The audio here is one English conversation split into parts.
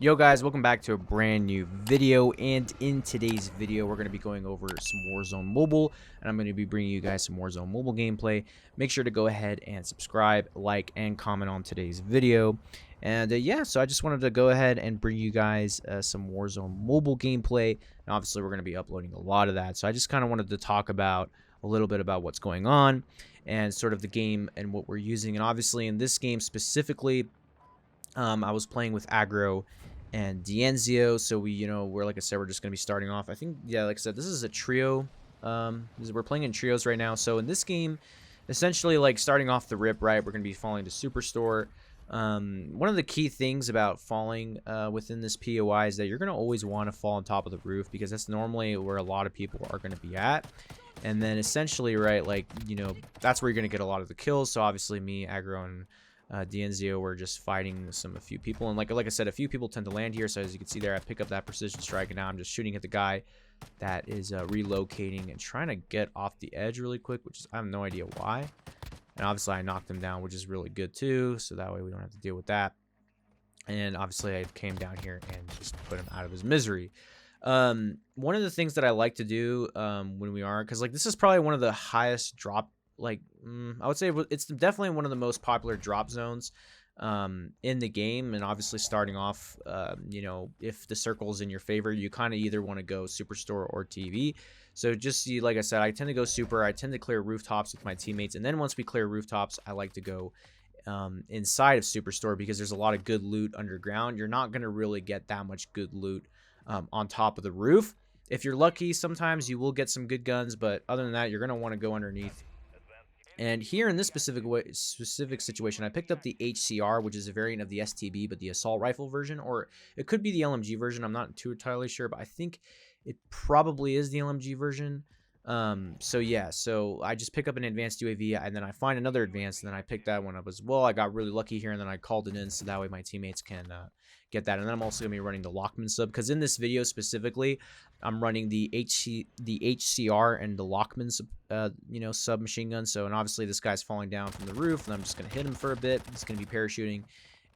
Yo guys, welcome back to a brand new video, and in today's video we're going to be going over some Warzone Mobile, and I'm going to be bringing you guys some Warzone Mobile gameplay. Make sure to go ahead and subscribe, like, and comment on today's video. And yeah, so I just wanted to go ahead and bring you guys some Warzone Mobile gameplay, and obviously we're going to be uploading a lot of that, so I just kind of wanted to talk about a little bit about what's going on and sort of the game and what we're using. And obviously in this game specifically, I was playing with Aggro and Dienzio, so we're, like I said, we're just gonna be starting off. I think, yeah, like I said, this is a trio. We're playing in trios right now. So in this game, essentially, like, starting off the rip, right, we're gonna be falling to Superstore. One of the key things about falling within this POI is that you're gonna always want to fall on top of the roof, because that's normally where a lot of people are gonna be at. And then essentially, right, like, that's where you're gonna get a lot of the kills. So obviously me, Aggro, and Dienzio were just fighting a few people, and like I said, a few people tend to land here. So as you can see there, I pick up that precision strike, and now I'm just shooting at the guy that is relocating and trying to get off the edge really quick, which is, I have no idea why. And obviously I knocked him down, which is really good too, so that way we don't have to deal with that. And obviously I came down here and just put him out of his misery. One of the things that I like to do when we are, because like this is probably one of the highest drop, like I would say it's definitely one of the most popular drop zones in the game. And obviously starting off, if the circle's in your favor, you kind of either want to go Superstore or TV. So just see, like I said, I tend to go super. I tend to clear rooftops with my teammates, and then once we clear rooftops, I like to go inside of Superstore, because there's a lot of good loot underground. You're not going to really get that much good loot on top of the roof. If you're lucky, sometimes you will get some good guns, but other than that, you're going to want to go underneath. And here in this specific situation, I picked up the HCR, which is a variant of the STB, but the assault rifle version, or it could be the LMG version. I'm not too entirely sure, but I think it probably is the LMG version. So yeah, so I just pick up an advanced UAV, and then I find another advanced, and then I pick that one up as well. I got really lucky here, and then I called it in, so that way my teammates can get that. And then I'm also gonna be running the LACHMANN sub, because in this video specifically, I'm running the HCR and the LACHMANN submachine gun. So, and obviously this guy's falling down from the roof, and I'm just gonna hit him for a bit. He's gonna be parachuting,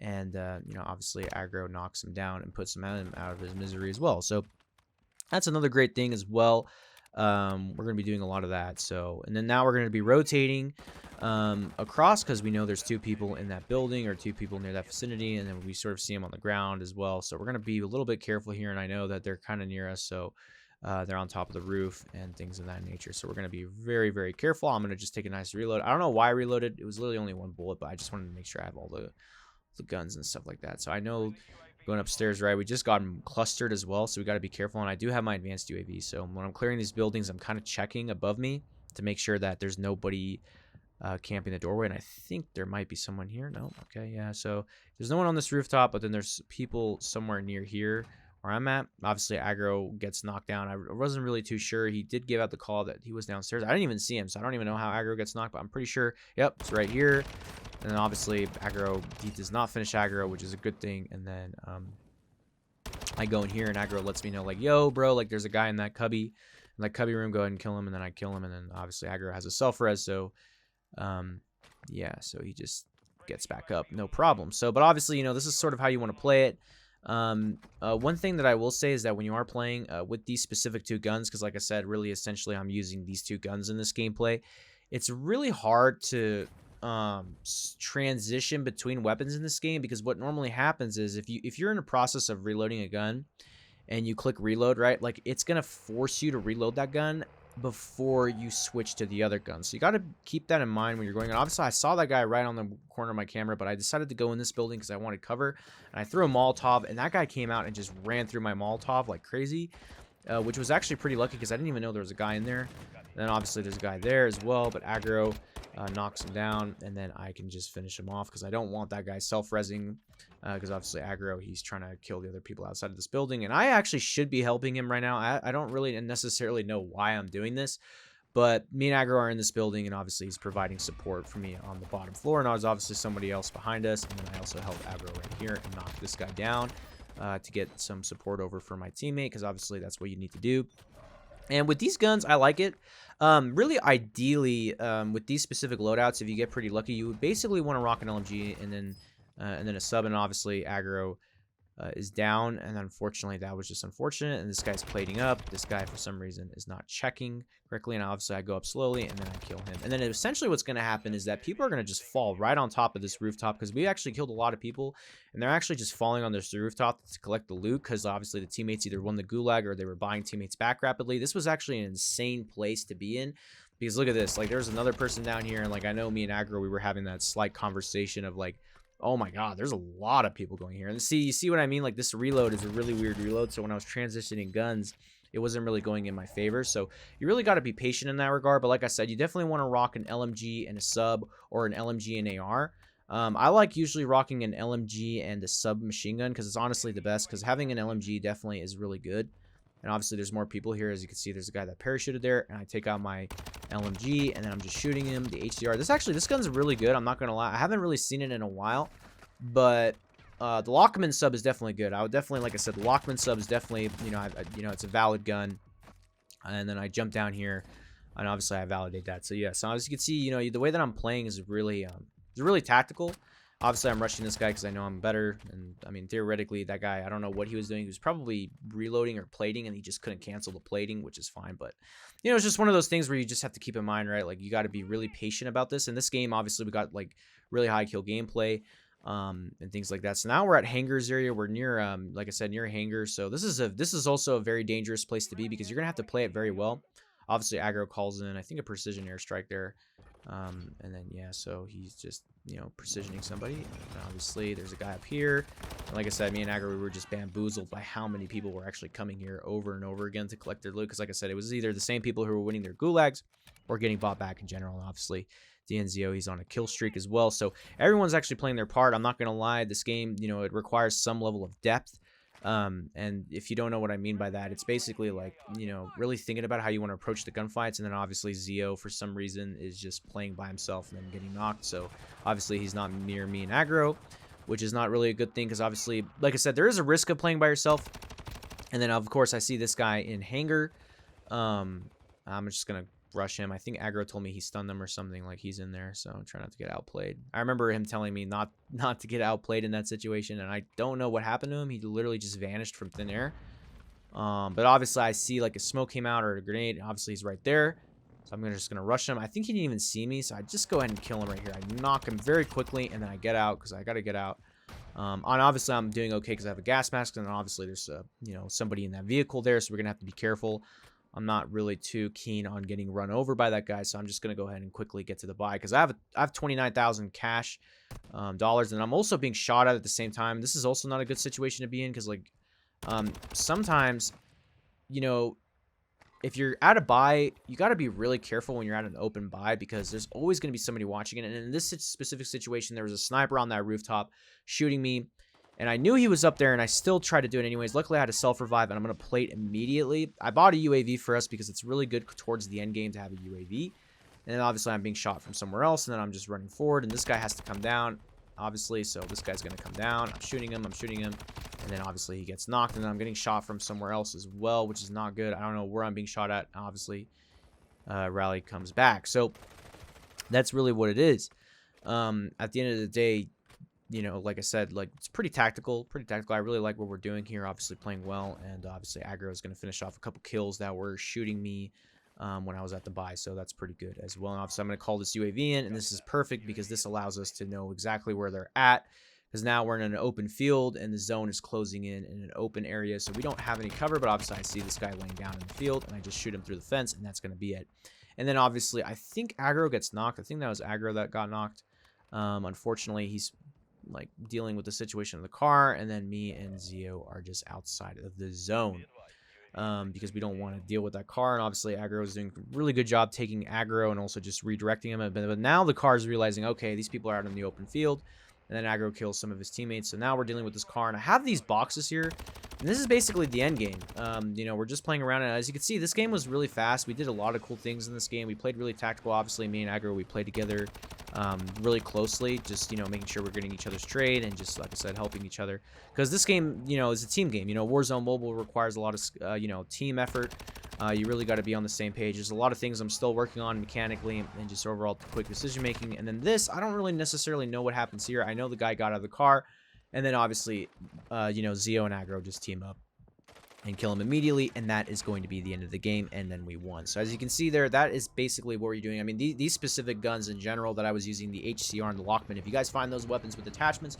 and obviously Aggro knocks him down and puts him out of his misery as well. So that's another great thing as well. We're going to be doing a lot of that. So, and then now we're going to be rotating across, because we know there's two people in that building, or two people near that vicinity, and then we sort of see them on the ground as well. So we're going to be a little bit careful here, and I know that they're kind of near us, so they're on top of the roof and things of that nature. So we're going to be very, very careful. I'm going to just take a nice reload. I don't know why I reloaded. It was literally only one bullet, but I just wanted to make sure I have all the guns and stuff like that. So I know going upstairs, right, we just got them clustered as well, so we got to be careful. And I do have my advanced UAV, so when I'm clearing these buildings, I'm kind of checking above me to make sure that there's nobody camping the doorway. And I think there might be someone here. No, okay, yeah, so there's no one on this rooftop, but then there's people somewhere near here where I'm at. Obviously Aggro gets knocked down. I wasn't really too sure. He did give out the call that he was downstairs. I didn't even see him, so I don't even know how Aggro gets knocked, but I'm pretty sure, yep, it's right here. And then obviously Aggro, he does not finish Aggro, which is a good thing. And then I go in here, and Aggro lets me know, like, yo, bro, like, there's a guy in that cubby room, go ahead and kill him. And then I kill him, and then obviously Aggro has a self-res, so yeah, so he just gets back up, no problem. So, but obviously, this is sort of how you want to play it. One thing that I will say is that when you are playing with these specific two guns, because like I said, really essentially I'm using these two guns in this gameplay, it's really hard to transition between weapons in this game, because what normally happens is if you're in the process of reloading a gun and you click reload, right, like, it's gonna force you to reload that gun before you switch to the other gun. So you got to keep that in mind when you're going. And obviously I saw that guy right on the corner of my camera, but I decided to go in this building because I wanted cover, and I threw a Molotov, and that guy came out and just ran through my Molotov like crazy, which was actually pretty lucky, because I didn't even know there was a guy in there. And then obviously there's a guy there as well, but Aggro knocks him down, and then I can just finish him off, because I don't want that guy self-resing, because obviously Aggro, he's trying to kill the other people outside of this building, and I actually should be helping him right now. I don't really necessarily know why I'm doing this, but me and Aggro are in this building, and obviously he's providing support for me on the bottom floor, and there's obviously somebody else behind us, and then I also help Aggro right here and knock this guy down to get some support over for my teammate, because obviously that's what you need to do. And with these guns, I like it. Really, ideally, with these specific loadouts, if you get pretty lucky, you would basically want to rock an LMG and then a sub. And obviously, Aggro is down, and unfortunately that was just unfortunate, and this guy's plating up. This guy for some reason is not checking correctly, and obviously I go up slowly and then I kill him. And then essentially what's going to happen is that people are going to just fall right on top of this rooftop, because we actually killed a lot of people and they're actually just falling on this rooftop to collect the loot, because obviously the teammates either won the gulag or they were buying teammates back rapidly. This was actually an insane place to be in, because look at this. Like, there's another person down here, and like I know me and Aggro, we were having that slight conversation of like, oh my god, there's a lot of people going here. And you see what I mean? Like, this reload is a really weird reload, so when I was transitioning guns, it wasn't really going in my favor. So you really got to be patient in that regard. But like I said, you definitely want to rock an LMG and a sub, or an LMG and AR. I like usually rocking an LMG and a sub machine gun, because it's honestly the best, because having an LMG definitely is really good. And obviously there's more people here. As you can see, there's a guy that parachuted there, and I take out my LMG and then I'm just shooting him. The HDR, this gun's really good, I'm not gonna lie. I haven't really seen it in a while, but the LACHMANN sub is definitely good. I would definitely, like I said, the LACHMANN sub is definitely, it's a valid gun. And then I jump down here, and obviously I validate that. So yeah, so as you can see, the way that I'm playing is really tactical. Obviously, I'm rushing this guy because I know I'm better. And, I mean, theoretically, that guy, I don't know what he was doing. He was probably reloading or plating, and he just couldn't cancel the plating, which is fine. But, it's just one of those things where you just have to keep in mind, right? Like, you got to be really patient about this. In this game, obviously, we got, like, really high kill gameplay and things like that. So now we're at Hangars area. We're near, like I said, near Hangars. So this is also a very dangerous place to be, because you're going to have to play it very well. Obviously, Aggro calls in, I think, a precision airstrike there. And then, yeah, so he's just, precisioning somebody. And obviously, there's a guy up here. And like I said, me and Aggro, we were just bamboozled by how many people were actually coming here over and over again to collect their loot. Because like I said, it was either the same people who were winning their gulags or getting bought back in general. And obviously, DNZO, he's on a kill streak as well. So everyone's actually playing their part. I'm not going to lie. This game, it requires some level of depth. And if you don't know what I mean by that, it's basically like, really thinking about how you want to approach the gunfights. And then obviously Zio, for some reason, is just playing by himself and then getting knocked. So obviously he's not near me and Aggro, which is not really a good thing, because obviously, like I said, there is a risk of playing by yourself. And then of course I see this guy in hangar. I'm just gonna rush him. I think Aggro told me he stunned them or something, like he's in there, so try not to get outplayed. I remember him telling me not to get outplayed in that situation, and I don't know what happened to him. He literally just vanished from thin air. But obviously I see like a smoke came out, or a grenade. Obviously he's right there, so I'm just gonna rush him. I think he didn't even see me, so I just go ahead and kill him right here. I knock him very quickly, and then I get out, because I gotta get out. And obviously I'm doing okay because I have a gas mask, and then obviously there's somebody in that vehicle there, so we're gonna have to be careful. I'm not really too keen on getting run over by that guy, so I'm just going to go ahead and quickly get to the buy, because I have 29,000 cash dollars, and I'm also being shot at the same time. This is also not a good situation to be in, because like sometimes, if you're at a buy, you got to be really careful when you're at an open buy, because there's always going to be somebody watching it. And in this specific situation, there was a sniper on that rooftop shooting me. And I knew he was up there, and I still tried to do it anyways. Luckily, I had a self-revive, and I'm going to plate immediately. I bought a UAV for us because it's really good towards the end game to have a UAV. And then, obviously, I'm being shot from somewhere else, and then I'm just running forward. And this guy has to come down, obviously. So this guy's going to come down. I'm shooting him. And then, obviously, he gets knocked. And then I'm getting shot from somewhere else as well, which is not good. I don't know where I'm being shot at. Obviously, Rally comes back. So that's really what it is. At the end of the day, like I said, like, it's pretty tactical. I really like what we're doing here, obviously playing well, and obviously Aggro is going to finish off a couple kills that were shooting me when I was at the buy, so that's pretty good as well. And obviously I'm going to call this UAV in, and this is perfect because this allows us to know exactly where they're at, because now we're in an open field and the zone is closing in an open area, so we don't have any cover. But obviously I see this guy laying down in the field, and I just shoot him through the fence, and that's going to be it. And then obviously I think Aggro gets knocked. I think that was Aggro that got knocked. Unfortunately, he's like dealing with the situation in the car, and then me and Zio are just outside of the zone because we don't want to deal with that car. And obviously Aggro is doing a really good job taking Aggro and also just redirecting him. But now the car is realizing, okay, these people are out in the open field, and then Aggro kills some of his teammates. So now we're dealing with this car, and I have these boxes here, and this is basically the end game. We're just playing around, and as you can see, this game was really fast. We did a lot of cool things in this game. We played really tactical. Obviously, me and Aggro, we played together really closely, just making sure we're getting each other's trade, and just, like I said, helping each other, because this game is a team game. Warzone Mobile requires a lot of team effort. You really got to be on the same page. There's a lot of things I'm still working on mechanically and just overall quick decision making. And then this, I don't really necessarily know what happens here. I know the guy got out of the car, And then obviously, you know, Zeo and Aggro just team up and kill him immediately, and that is going to be the end of the game, and then we won. So as you can see there, that is basically what you're doing. I mean, these specific guns in general that I was using, the HCR and the LACHMANN, if you guys find those weapons with attachments,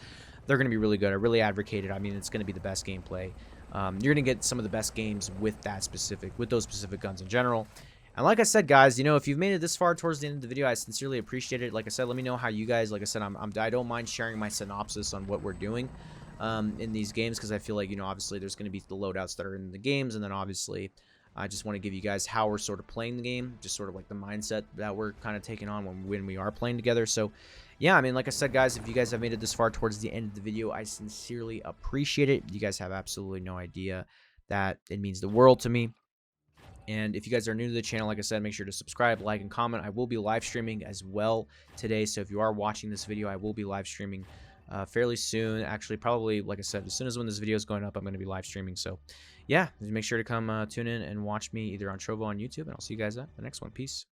they're going to be really good. I really advocate it. I mean, it's going to be the best gameplay. You're going to get some of the best games with those specific guns in general. And like I said, guys, you know, if you've made it this far towards the end of the video, I sincerely appreciate it. Like I said, let me know how you guys, like I said, I don't mind sharing my synopsis on what we're doing in these games, because I feel like, you know, obviously there's going to be the loadouts that are in the games, and then obviously I just want to give you guys how we're sort of playing the game, just sort of like the mindset that we're kind of taking on when we are playing together. So yeah, I mean, like I said, guys, if you guys have made it this far towards the end of the video, I sincerely appreciate it. You guys have absolutely no idea that it means the world to me. And if you guys are new to the channel, like I said, make sure to subscribe, like, and comment. I will be live streaming as well today, so if you are watching this video, I will be live streaming fairly soon. Actually, probably, like I said, as soon as when this video is going up, I'm going to be live streaming. So yeah, make sure to come tune in and watch me either on Trovo on YouTube, and I'll see you guys at the next one. Peace.